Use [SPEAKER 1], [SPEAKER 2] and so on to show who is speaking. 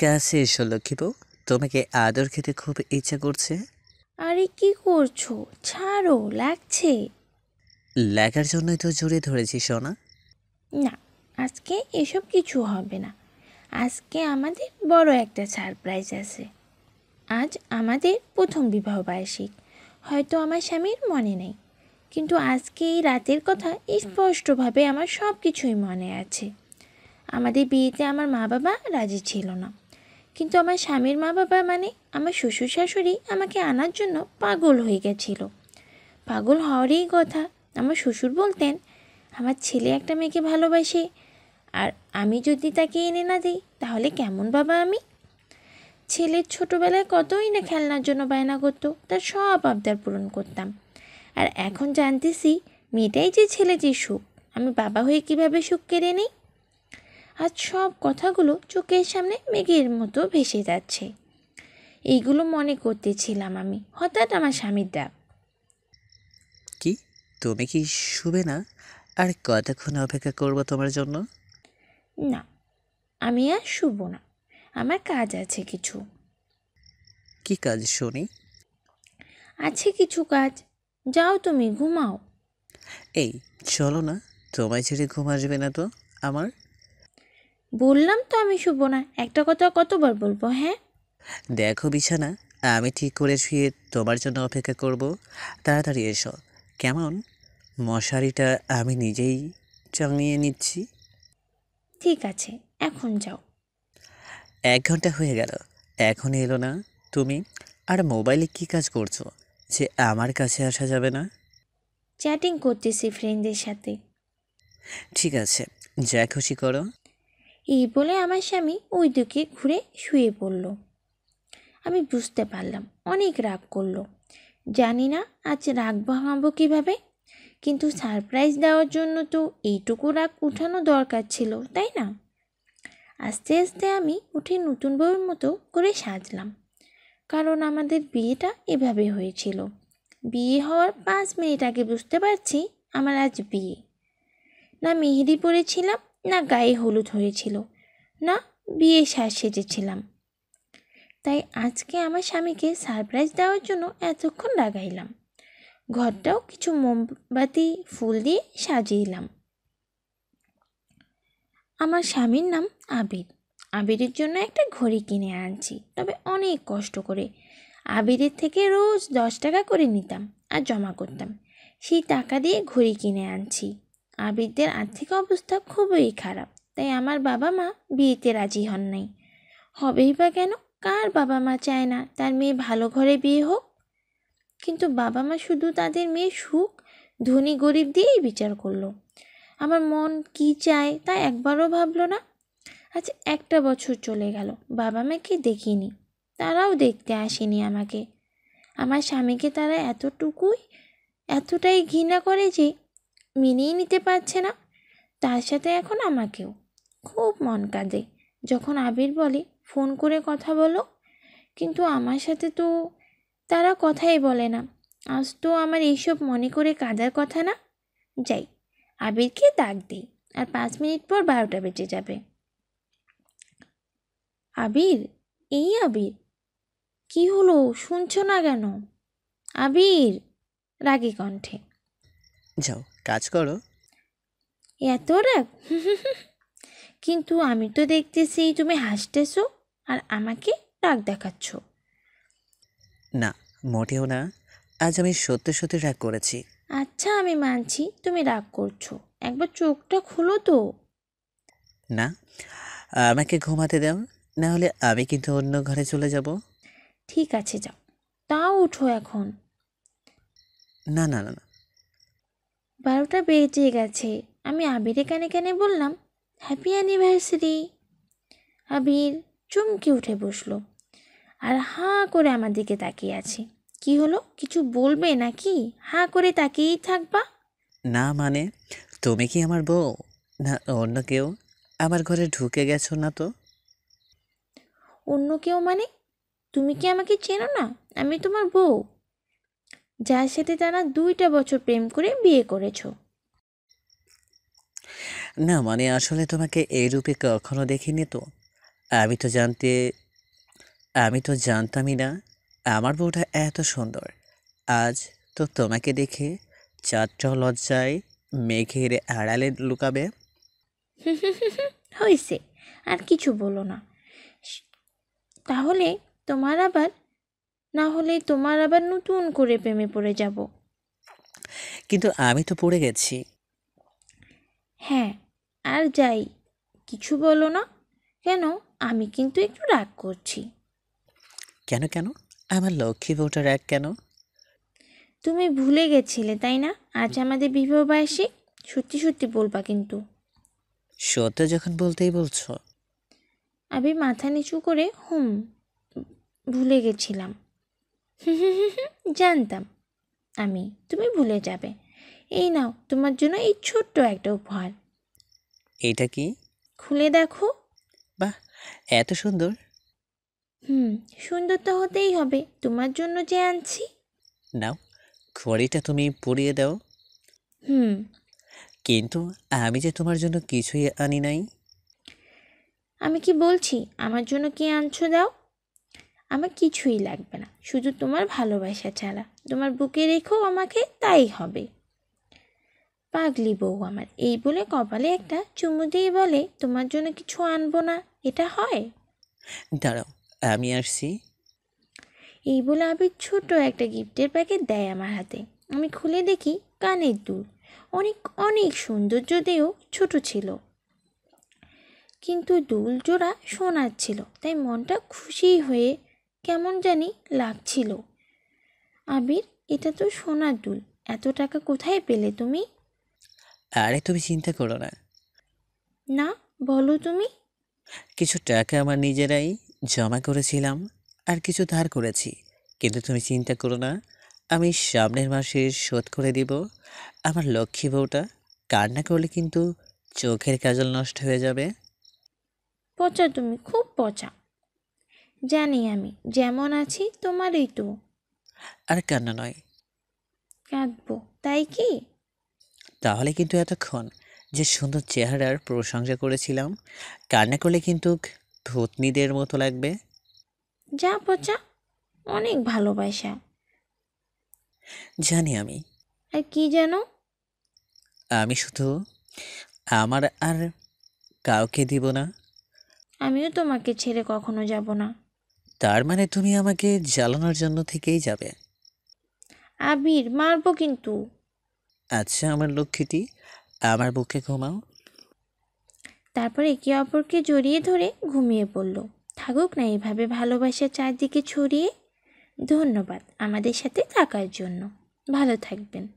[SPEAKER 1] কাছে এসো লক্ষ্মীবউ, তোমাকে আদর খেতে খুব ইচ্ছা করছে।
[SPEAKER 2] আরে কি করছো? ছাড়ো, লাগছে।
[SPEAKER 1] লেখার জন্যই তো জড়িয়ে ধরেছি সোনা।
[SPEAKER 2] না, আজকে এসব কিছু হবে না। আজকে আমাদের বড় একটা সারপ্রাইজ আছে। আজ আমাদের প্রথম বিবাহবার্ষিক। হয়তো আমার স্বামীর মনে নেই, কিন্তু আজকে এই রাতের কথা স্পষ্টভাবে আমার সব কিছুই মনে আছে। আমাদের বিয়েতে আমার মা বাবা রাজি ছিল না, কিন্তু আমার স্বামীর মা বাবা মানে আমার শ্বশুর শাশুড়ি আমাকে আনার জন্য পাগল হয়ে গেছিল। পাগল হওয়ারই কথা। আমার শ্বশুর বলতেন, আমার ছেলে একটা মেয়েকে ভালোবাসে, আর আমি যদি তাকে এনে না দিই তাহলে কেমন বাবা আমি। ছেলের ছোটোবেলায় কতই না খেলনার জন্য বায়না করতো, তার সব আবদার পূরণ করতাম। আর এখন জানতেছি মেয়েটাই যে ছেলেটির সুখ, আমি বাবা হয়ে কিভাবে সুখ কেড়ে নিই। আজ সব কথাগুলো চোখের সামনে মেঘের মতো ভেসে যাচ্ছে। এইগুলো মনে করতেছিলাম আমি, হঠাৎ আমার স্বামীর ডাক।
[SPEAKER 1] কি, তুমি কি শুবে না? আর কতক্ষণ অপেক্ষা করবো তোমার জন্য?
[SPEAKER 2] না, আমি আর শুবো না, আমার কাজ আছে কিছু।
[SPEAKER 1] কি কাজ শুনি?
[SPEAKER 2] আছে কিছু কাজ, যাও তুমি ঘুমাও।
[SPEAKER 1] এই, চলো না। তোমায় ছেড়ে ঘুম আসবে না তো আমার।
[SPEAKER 2] বললাম তো আমি শুবো না, একটা কথা কতবার বলবো, হ্যাঁ?
[SPEAKER 1] দেখো বিছানা, আমি ঠিক করে শুয়ে তোমার জন্য অপেক্ষা করব। তাড়াতাড়ি এসো কেমন। মশারিটা আমি নিজেই টাঙিয়ে নিচ্ছি।
[SPEAKER 2] ঠিক আছে, এখন যাও।
[SPEAKER 1] 1 ঘন্টা হয়ে গেল, এখন এলো না তুমি। আর মোবাইলে কি কাজ করছো যে আমার কাছে আসা যাবে না?
[SPEAKER 2] চ্যাটিং করতেছি ফ্রেন্ডদের সাথে।
[SPEAKER 1] ঠিক আছে, যা খুশি করো।
[SPEAKER 2] এই বলে আমার স্বামী ওই দিকে ঘুরে শুয়ে পড়ল। আমি বুঝতে পারলাম অনেক রাগ করলো। জানি না আজ রাগ ভাঙাবো কীভাবে, কিন্তু সারপ্রাইজ দেওয়ার জন্য তো এইটুকু রাগ উঠানো দরকার ছিল, তাই না? আস্তে আস্তে আমি উঠে নতুন বউয়ের মতো করে সাজলাম, কারণ আমাদের বিয়েটা এভাবে হয়েছিল। বিয়ে হওয়ার 5 মিনিট আগে বুঝতে পারছি আমার আজ বিয়ে। না মেহেদি পরেছিলাম, না গায়ে হলুদ হয়েছিল, না বিয়ে সাজ সেজেছিলাম। তাই আজকে আমার স্বামীকে সারপ্রাইজ দেওয়ার জন্য এতক্ষণ লাগাইলাম। ঘরটাও কিছু মোমবাতি ফুল দিয়ে সাজিয়েলাম। আমার স্বামীর নাম আবির। আবিরের জন্য একটা ঘড়ি কিনে আনছি, তবে অনেক কষ্ট করে। আবিরের থেকে রোজ 10 টাকা করে নিতাম আর জমা করতাম, সেই টাকা দিয়ে ঘড়ি কিনে আনছি। আবিরদের আর্থিক অবস্থা খুবই খারাপ, তাই আমার বাবা মা বিয়েতে রাজি হন নাই। হবেই বা কেন, কার বাবা মা চায় না তার মেয়ে ভালো ঘরে বিয়ে হোক? কিন্তু বাবা মা শুধু তাদের মেয়ের সুখ ধনী গরিব দিয়েই বিচার করলো। আমার মন কি চায় তা একবারও ভাবলো না। আজ একটা বছর চলে গেল, বাবা মাকে দেখিনি, তারাও দেখতে আসেনি আমাকে। আমার স্বামীকে তারা এতটাই ঘৃণা করে যে মেনেই নিতে পারছে না, তার সাথে এখন আমাকেও। খুব মন কাঁদে যখন আবির বলে ফোন করে কথা বলো, কিন্তু আমার সাথে তো তারা কথাই বলে না। আজ তো আমার এইসব মনে করে কাঁদার কথা না। যাই, আবিরকে ডাক দিই, আর 5 মিনিট পর 12টা বেজে যাবে। আবির, এই আবির, কি হলো, শুনছো না কেন? আবির, রাগী কণ্ঠে।
[SPEAKER 1] যাও কাজ করো।
[SPEAKER 2] এত রাগ? কিন্তু আমি তো দেখতেছি তুমি হাসতেছো আর আমাকে রাগ দেখাচ্ছ।
[SPEAKER 1] না, মোটেও না। আজ আমি সত্যি সত্যি রাগ করেছি।
[SPEAKER 2] আচ্ছা, আমি মানছি তুমি রাগ করছো, একবার চোখটা খোলো তো।
[SPEAKER 1] না, আমাকে ঘুমাতে দাও, না হলে আমি কিন্তু অন্য ঘরে চলে যাব।
[SPEAKER 2] ঠিক আছে, যাও, তাও উঠো এখন।
[SPEAKER 1] না না না না।
[SPEAKER 2] 12টা বেজে গেছে। আমি আবিরে কানে কানে বললাম, হ্যাপি অ্যানিভার্সারি। আবির চমকে উঠে বসলো আর হাঁ করে আমার দিকে তাকিয়ে আছে। কি হলো, কিছু বলবে নাকি? হাঁ করে তাকিয়েই থাকবা?
[SPEAKER 1] না মানে, তুমি কি আমার বউ, না অন্য কেউ? আমার ঘরে ঢুকে গেছো না তো?
[SPEAKER 2] অন্য কেউ মানে? তুমি কি আমাকে চেনো না? আমি তোমার বউ, যার সাথে টানা 2টা বছর প্রেম করে বিয়ে করেছো।
[SPEAKER 1] না মানে আসলে তোমাকে এই রূপে কখনো দেখিনি তো। আমি তো জানতে আমি তো জানতামই না আমার বউটা এত সুন্দর। আজ তো তোমাকে দেখে চাঁদটাও লজ্জায় মেঘের আড়ালে লুকাবে।
[SPEAKER 2] হয়েছে, আর কিছু বলো না। স- তাহলে তোমার আবার না হলে তোমার আবার নতুন করে প্রেমে পড়ে যাব।
[SPEAKER 1] কিন্তু আমি তো পড়ে গেছি।
[SPEAKER 2] হ্যাঁ, আর যাই, কিছু বলো না কেন? আমি কিন্তু একটু রাগ করছি।
[SPEAKER 1] কেন কেন? আমার লক্ষ্মী বউটা রাগ কেন?
[SPEAKER 2] তুমি ভুলে গেছিলে তাই না আজ আমাদের বিবাহ বার্ষিক? সত্যি সত্যি বলবা কিন্তু।
[SPEAKER 1] সত্য যখন বলতেই বলছো।
[SPEAKER 2] আমি মাথা নিচু করে ভুলে গেছিলাম। জানতাম আমি তুমি ভুলে যাবে। এই নাও তোমার জন্য এই ছোট্ট একটা উপহার।
[SPEAKER 1] এটা কি?
[SPEAKER 2] খুলে দেখো।
[SPEAKER 1] বাহ, এত সুন্দর।
[SPEAKER 2] হুম, সুন্দর তো হতেই হবে, তোমার জন্য যে আনছি।
[SPEAKER 1] নাও, ঘড়িটা তুমি পরিয়ে দাও।
[SPEAKER 2] হুম,
[SPEAKER 1] কিন্তু আমি যে তোমার জন্য কিছুই আনি নাই।
[SPEAKER 2] আমি কি বলছি আমার জন্য কি আনছো দাও। আমার কিছুই লাগবে না, শুধু তোমার ভালোবাসা ছাড়া। তোমার বুকে রেখো আমাকে, তাই হবে। পাগলি বউ আমার এই বলে কপালে একটা চুমু দিয়ে বলে, তোমার জন্য কিছু আনবো না, এটা হয়?
[SPEAKER 1] দাঁড়াও, আমি আসছি।
[SPEAKER 2] এই বলে আবির ছোট একটা গিফটের প্যাকেট দেয় আমার হাতে। আমি খুলে দেখি কানের দুল। অনেক অনেক সুন্দর, যদিও ছোট ছিল, কিন্তু দুল জোড়া সোনার ছিল, তাই মনটা খুশি হয়ে কেমন জানি লাগছিল। আবির, এটা তো সোনার দুল, এত টাকা কোথায় পেলে তুমি?
[SPEAKER 1] আরে তুমি চিন্তা করো না।
[SPEAKER 2] না, বলো তুমি।
[SPEAKER 1] কিছু টাকা আমার নিজেরাই জমা করেছিলাম, আর কিছু ধার করেছি। কিন্তু তুমি চিন্তা করো না, আমি সামনের মাসে শোধ করে দিব। আমার লক্ষ্মী বউটা কান্না করলে কিন্তু চোখের কাজল নষ্ট হয়ে যাবে।
[SPEAKER 2] পচা, তুমি খুব পচা। জানি আমি, যেমন আছি তোমারই তো।
[SPEAKER 1] আর কান্না নয়।
[SPEAKER 2] কাঁদবো তাই কি?
[SPEAKER 1] তাহলে কিন্তু এতক্ষণ যে সুন্দর চেহারার প্রশংসা করেছিলাম, কান্না করলে কিন্তু ভূতনিদের মতো লাগবে।
[SPEAKER 2] যা পচা, অনেক ভালোবাসা।
[SPEAKER 1] জানি আমি।
[SPEAKER 2] আর কি জানো?
[SPEAKER 1] আমি শুধু আমার আর কাউকে দিব না।
[SPEAKER 2] আমিও তোমাকে ছেড়ে কখনো যাব না।
[SPEAKER 1] তার মানে তুমি আমাকে জ্বালানোর জন্য থেকেই যাবে।
[SPEAKER 2] আবির, মারবো কিন্তু।
[SPEAKER 1] আচ্ছা আমার লক্ষ্মীটি, আমার বুকে ঘুমাও।
[SPEAKER 2] তারপর একে অপরকে জড়িয়ে ধরে ঘুমিয়ে পড়ল। থাকুক না এভাবে ভালোবাসা চারদিকে ছড়িয়ে। ধন্যবাদ আমাদের সাথে থাকার জন্য। ভালো থাকবেন।